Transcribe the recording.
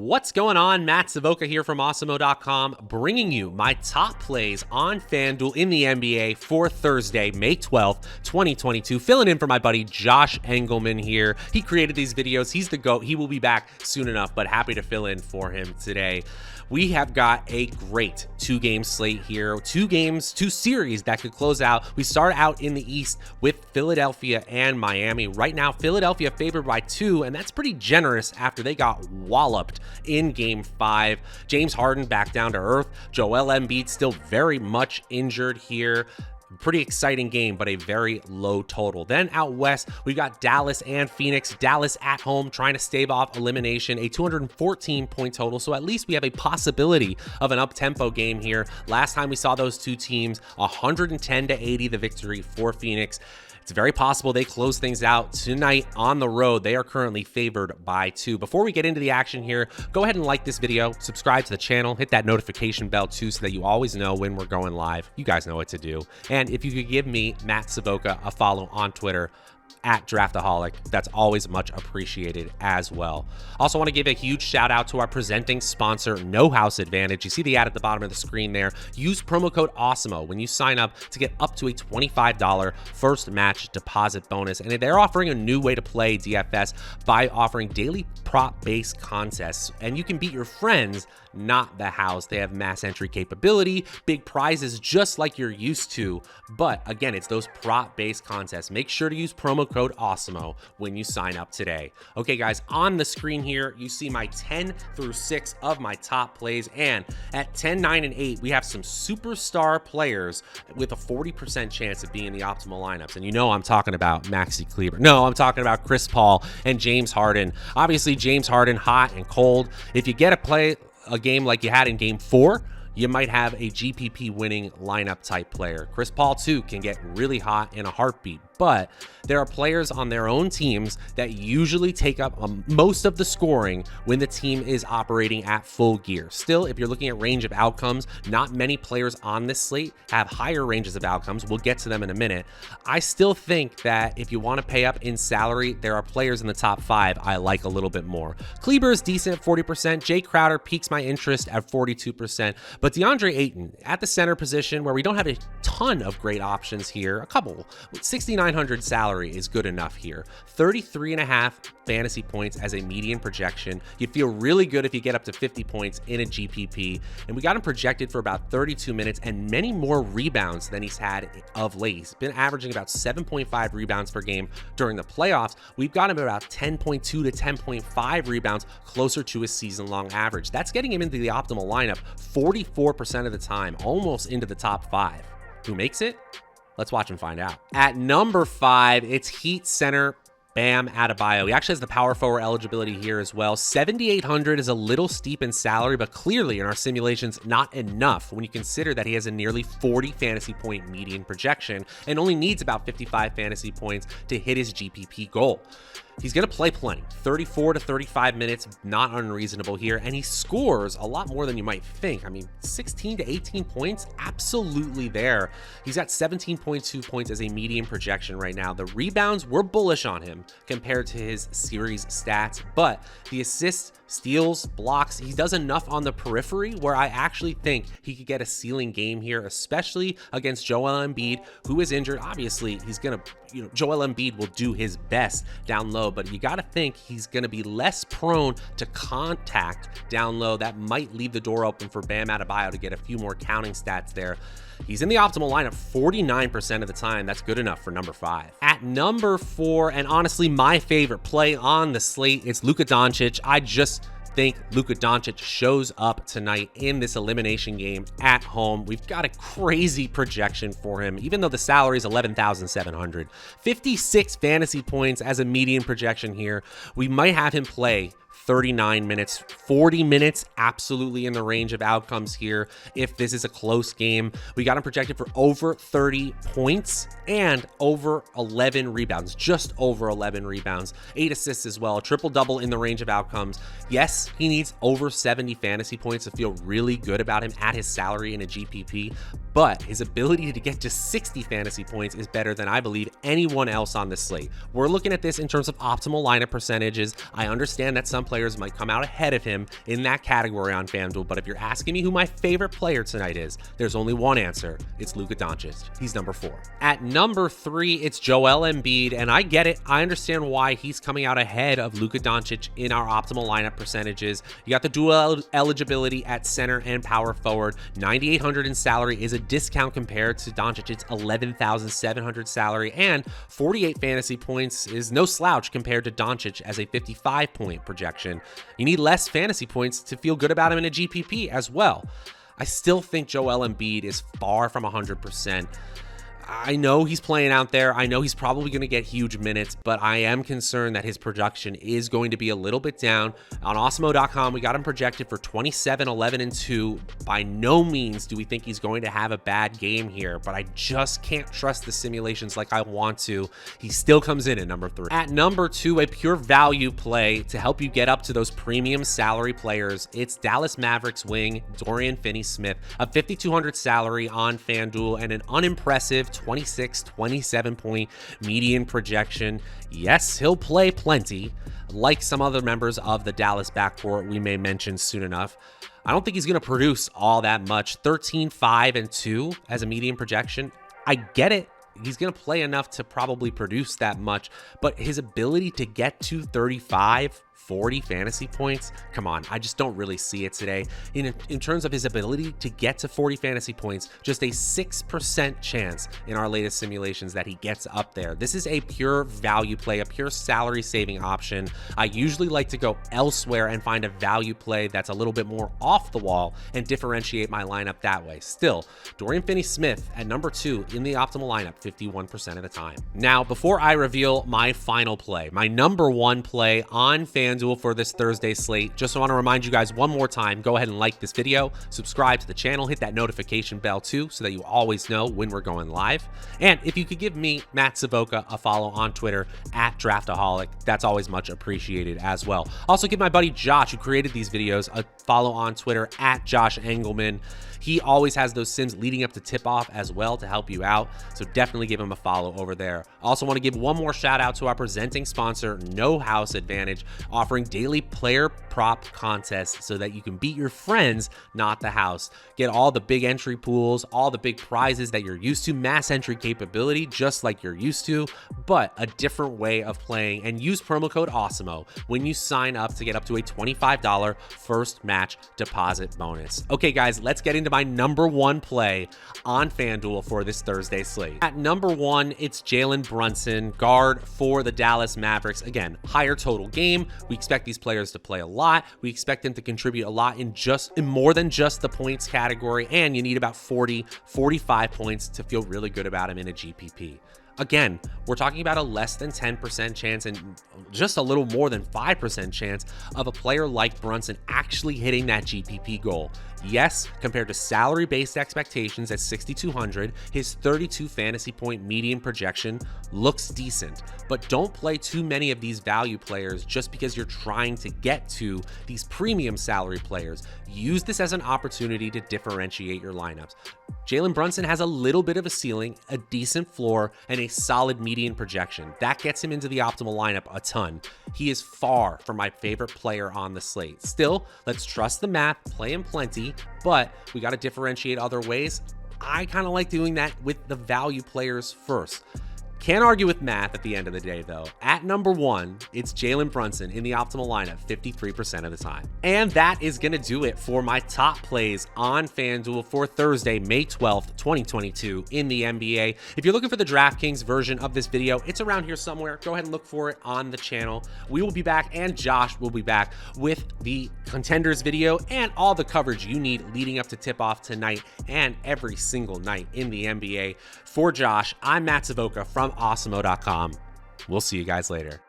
What's going on? Matt Savoca here from Awesemo.com, bringing you my top plays on FanDuel in the NBA for Thursday, May 12th, 2022. Filling in for my buddy Josh Engelman here. He created these videos. He's the GOAT. He will be back soon enough, but happy to fill in for him today. We have got a great two-game slate here. Two series that could close out. We start out in the East with Philadelphia and Miami. Right now, Philadelphia favored by 2, and that's pretty generous after they got walloped in Game 5. James Harden back down to earth. Joel Embiid still very much injured here. Pretty exciting game, but a very low total. Then out west, we've got Dallas and Phoenix. Dallas at home trying to stave off elimination, a 214-point total. So at least we have a possibility of an up-tempo game here. Last time we saw those two teams, 110-80 the victory for Phoenix. It's very possible they close things out tonight on the road. They are currently favored by 2. Before we get into the action here, go ahead and like this video, subscribe to the channel, hit that notification bell too so that you always know when we're going live. You guys know what to do. And if you could give me, Matt Savoca, a follow on Twitter, at Draftaholic, that's always much appreciated as well. Also want to give a huge shout out to our presenting sponsor, No House Advantage. You see the ad at the bottom of the screen there. Use promo code Awesemo when you sign up to get up to a $25 first match deposit bonus. And they're offering a new way to play DFS by offering daily prop-based contests. And you can beat your friends, not the house. They have mass entry capability, big prizes just like you're used to. But again, it's those prop-based contests. Make sure to use promo code Awesemo when you sign up today. Okay, guys, on the screen here, you see my 10 through 6 of my top plays. And at 10, 9, and 8, we have some superstar players with a 40% chance of being the optimal lineups. And you know I'm talking about Maxi Kleber. No, I'm talking about Chris Paul and James Harden. Obviously, James Harden, hot and cold. If you get to play a game like you had in Game 4, you might have a GPP winning lineup type player. Chris Paul too can get really hot in a heartbeat, but there are players on their own teams that usually take up most of the scoring when the team is operating at full gear. Still, if you're looking at range of outcomes, not many players on this slate have higher ranges of outcomes. We'll get to them in a minute. I still think that if you want to pay up in salary, there are players in the top 5 I like a little bit more. Kleber is decent at 40%. Jay Crowder piques my interest at 42%. But DeAndre Ayton at the center position, where we don't have a ton of great options here, a couple, 6,900 salary is good enough here. 33.5 fantasy points as a median projection. You'd feel really good if you get up to 50 points in a GPP. And we got him projected for about 32 minutes and many more rebounds than he's had of late. He's been averaging about 7.5 rebounds per game during the playoffs. We've got him at about 10.2 to 10.5 rebounds, closer to his season-long average. That's getting him into the optimal lineup 44% of the time, almost into the top 5. Who makes it? Let's watch and find out. At number 5, it's Heat center Bam Adebayo. He actually has the power forward eligibility here as well. 7,800 is a little steep in salary, but clearly in our simulations, not enough when you consider that he has a nearly 40 fantasy point median projection and only needs about 55 fantasy points to hit his GPP goal. He's going to play plenty, 34 to 35 minutes, not unreasonable here, and he scores a lot more than you might think. I mean, 16 to 18 points, absolutely there. He's got 17.2 points as a median projection right now. The rebounds, we're bullish on him compared to his series stats, but the assists, steals, blocks, he does enough on the periphery where I actually think he could get a ceiling game here, especially against Joel Embiid, who is injured. Obviously, he's going to, Joel Embiid will do his best down low, but you got to think he's going to be less prone to contact down low. That might leave the door open for Bam Adebayo to get a few more counting stats there. He's in the optimal lineup 49% of the time. That's good enough for number 5. At number 4, and honestly my favorite play on the slate, it's Luka Doncic. I just think Luka Doncic shows up tonight in this elimination game at home. We've got a crazy projection for him, even though the salary is 11,700. 56 fantasy points as a median projection here. We might have him play 39 minutes, 40 minutes, absolutely in the range of outcomes here. If this is a close game, we got him projected for over 30 points and over 11 rebounds, just over 11 rebounds, 8 assists as well, triple double in the range of outcomes. Yes, he needs over 70 fantasy points to feel really good about him at his salary in a GPP, but his ability to get to 60 fantasy points is better than I believe anyone else on this slate. We're looking at this in terms of optimal lineup percentages. I understand that some UConn players might come out ahead of him in that category on FanDuel, but if you're asking me who my favorite player tonight is, there's only one answer. It's Luka Doncic. He's number 4. At number 3, it's Joel Embiid, and I get it. I understand why he's coming out ahead of Luka Doncic in our optimal lineup percentages. You got the dual eligibility at center and power forward. $9,800 in salary is a discount compared to Doncic's $11,700 salary, and 48 fantasy points is no slouch compared to Doncic as a 55-point projection. You need less fantasy points to feel good about him in a GPP as well. I still think Joel Embiid is far from 100%. I know he's playing out there. I know he's probably going to get huge minutes, but I am concerned that his production is going to be a little bit down. On Awesemo.com, we got him projected for 27, 11, and 2. By no means do we think he's going to have a bad game here, but I just can't trust the simulations like I want to. He still comes in at number 3. At number 2, a pure value play to help you get up to those premium salary players. It's Dallas Mavericks wing Dorian Finney-Smith, a $5,200 salary on FanDuel and an unimpressive 27 point median projection. Yes, he'll play plenty, like some other members of the Dallas backcourt we may mention soon enough. I don't think he's going to produce all that much. 13, 5, and 2 as a median projection. I get it. He's going to play enough to probably produce that much, but his ability to get to 35, 40 fantasy points, come on, I just don't really see it today. In terms of his ability to get to 40 fantasy points, just a 6% chance in our latest simulations that he gets up there. This is a pure value play, a pure salary saving option. I usually like to go elsewhere and find a value play that's a little bit more off the wall and differentiate my lineup that way. Still, Dorian Finney-Smith at number 2 in the optimal lineup 51% of the time. Now, before I reveal my final play, my number 1 play on FanDuel for this Thursday slate, just want to remind you guys one more time, go ahead and like this video, subscribe to the channel, hit that notification bell too, so that you always know when we're going live. And if you could give me, Matt Savoca, a follow on Twitter at Draftaholic, that's always much appreciated as well. Also give my buddy Josh, who created these videos, a follow on Twitter at Josh Engelman. He always has those sims leading up to tip-off as well to help you out, so definitely give him a follow over there. Also want to give one more shout out to our presenting sponsor, No House Advantage, offering daily player prop contests so that you can beat your friends, not the house. Get all the big entry pools, all the big prizes that you're used to, mass entry capability just like you're used to, but a different way of playing, and use promo code Awesemo when you sign up to get up to a $25 first match deposit bonus. Okay guys, let's get into my number 1 play on FanDuel for this Thursday slate. At number 1, it's Jalen Brunson, guard for the Dallas Mavericks. Again, higher total game. We expect these players to play a lot. We expect them to contribute a lot in more than just the points category, and you need about 40, 45 points to feel really good about him in a GPP. Again, we're talking about a less than 10% chance and just a little more than 5% chance of a player like Brunson actually hitting that GPP goal. Yes, compared to salary-based expectations at $6,200, his 32 fantasy point median projection looks decent, but don't play too many of these value players just because you're trying to get to these premium salary players. Use this as an opportunity to differentiate your lineups. Jalen Brunson has a little bit of a ceiling, a decent floor, and a solid median projection. That gets him into the optimal lineup a ton. He is far from my favorite player on the slate. Still, let's trust the math, play him plenty, but we got to differentiate other ways. I kind of like doing that with the value players first. Can't argue with math at the end of the day, though. At number 1, it's Jalen Brunson in the optimal lineup 53% of the time. And that is going to do it for my top plays on FanDuel for Thursday, May 12th, 2022 in the NBA. If you're looking for the DraftKings version of this video, it's around here somewhere. Go ahead and look for it on the channel. We will be back, and Josh will be back with the ConTENders video and all the coverage you need leading up to tip-off tonight and every single night in the NBA. For Josh, I'm Matt Savoca from Awesemo.com. We'll see you guys later.